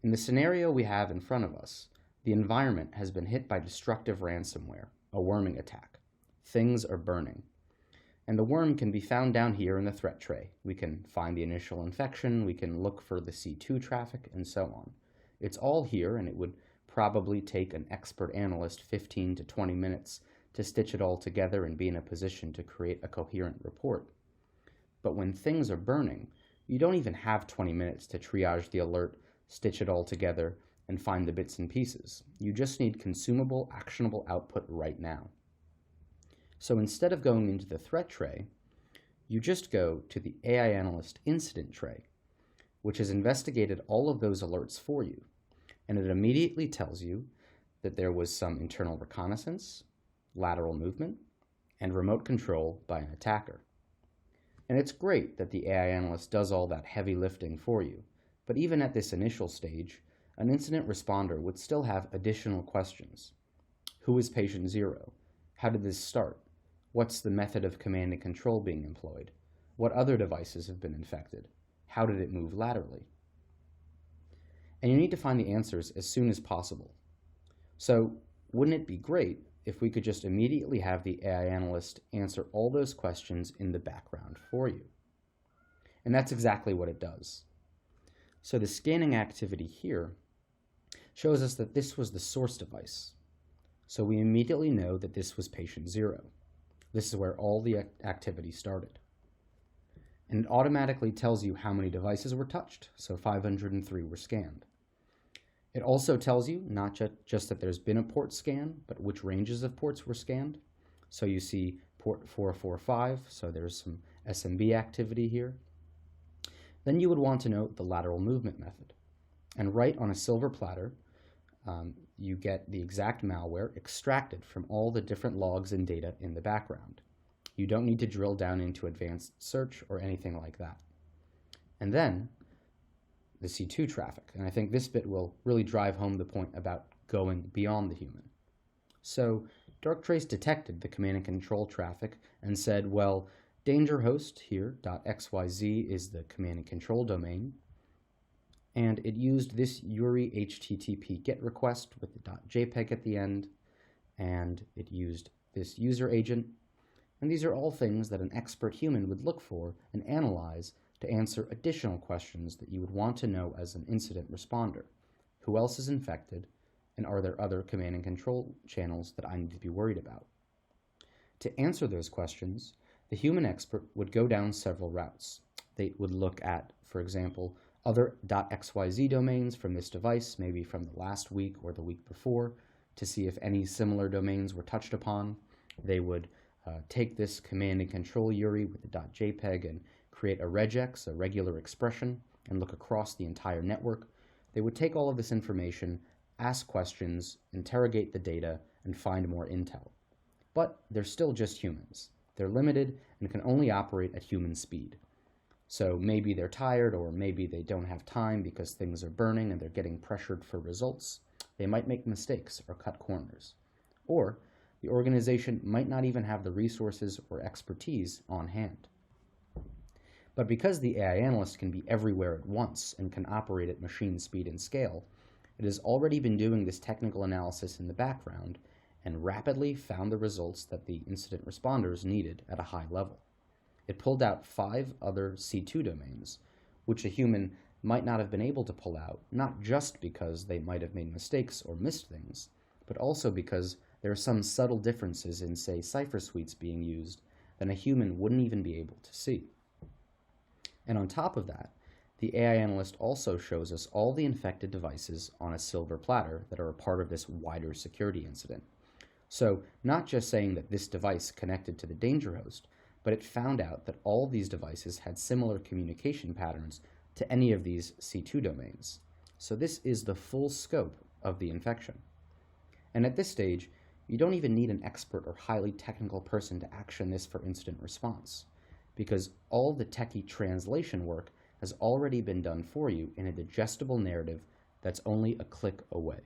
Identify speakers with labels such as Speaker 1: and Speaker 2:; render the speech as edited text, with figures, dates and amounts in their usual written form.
Speaker 1: In the scenario we have in front of us, the environment has been hit by destructive ransomware, a worming attack. Things are burning. And the worm can be found down here in the threat tray. We can find the initial infection, we can look for the C2 traffic, and so on. It's all here, and it would probably take an expert analyst 15 to 20 minutes to stitch it all together and be in a position to create a coherent report. But when things are burning, you don't even have 20 minutes to triage the alert, stitch it all together, and find the bits and pieces. You just need consumable, actionable output right now. So instead of going into the threat tray, you just go to the AI Analyst incident tray, which has investigated all of those alerts for you. And it immediately tells you that there was some internal reconnaissance, lateral movement, and remote control by an attacker. And it's great that the AI Analyst does all that heavy lifting for you, but even at this initial stage, an incident responder would still have additional questions. Who is patient 0? How did this start? What's the method of command and control being employed? What other devices have been infected? How did it move laterally? And you need to find the answers as soon as possible. So wouldn't it be great if we could just immediately have the AI Analyst answer all those questions in the background for you? And that's exactly what it does. So the scanning activity here shows us that this was the source device. So we immediately know that this was patient 0. This is where all the activity started. And it automatically tells you how many devices were touched, so 503 were scanned. It also tells you not just that there's been a port scan, but which ranges of ports were scanned. So you see port 445, so there's some SMB activity here. Then you would want to know the lateral movement method. And right on a silver platter, you get the exact malware extracted from all the different logs and data in the background. You don't need to drill down into advanced search or anything like that. And then the C2 traffic. And I think this bit will really drive home the point about going beyond the human. So Darktrace detected the command and control traffic and said, well, danger host here, .xyz is the command and control domain. And it used this URI HTTP GET request with the .jpeg at the end, and it used this user agent. And these are all things that an expert human would look for and analyze to answer additional questions that you would want to know as an incident responder. Who else is infected, and are there other command and control channels that I need to be worried about? To answer those questions, the human expert would go down several routes. They would look at, for example, other .xyz domains from this device, maybe from the last week or the week before, to see if any similar domains were touched upon. They would take this command and control URI with the .jpeg and create a regex, a regular expression, and look across the entire network. They would take all of this information, ask questions, interrogate the data, and find more intel. But they're still just humans. They're limited and can only operate at human speed. So maybe they're tired, or maybe they don't have time because things are burning and they're getting pressured for results. They might make mistakes or cut corners. Or the organization might not even have the resources or expertise on hand. But because the AI Analyst can be everywhere at once and can operate at machine speed and scale, it has already been doing this technical analysis in the background and rapidly found the results that the incident responders needed at a high level. It pulled out 5 other C2 domains, which a human might not have been able to pull out, not just because they might have made mistakes or missed things, but also because there are some subtle differences in, say, cipher suites being used that a human wouldn't even be able to see. And on top of that, the AI Analyst also shows us all the infected devices on a silver platter that are a part of this wider security incident. So not just saying that this device connected to the danger host, but it found out that all these devices had similar communication patterns to any of these C2 domains. So this is the full scope of the infection. And at this stage, you don't even need an expert or highly technical person to action this for incident response, because all the techie translation work has already been done for you in a digestible narrative that's only a click away.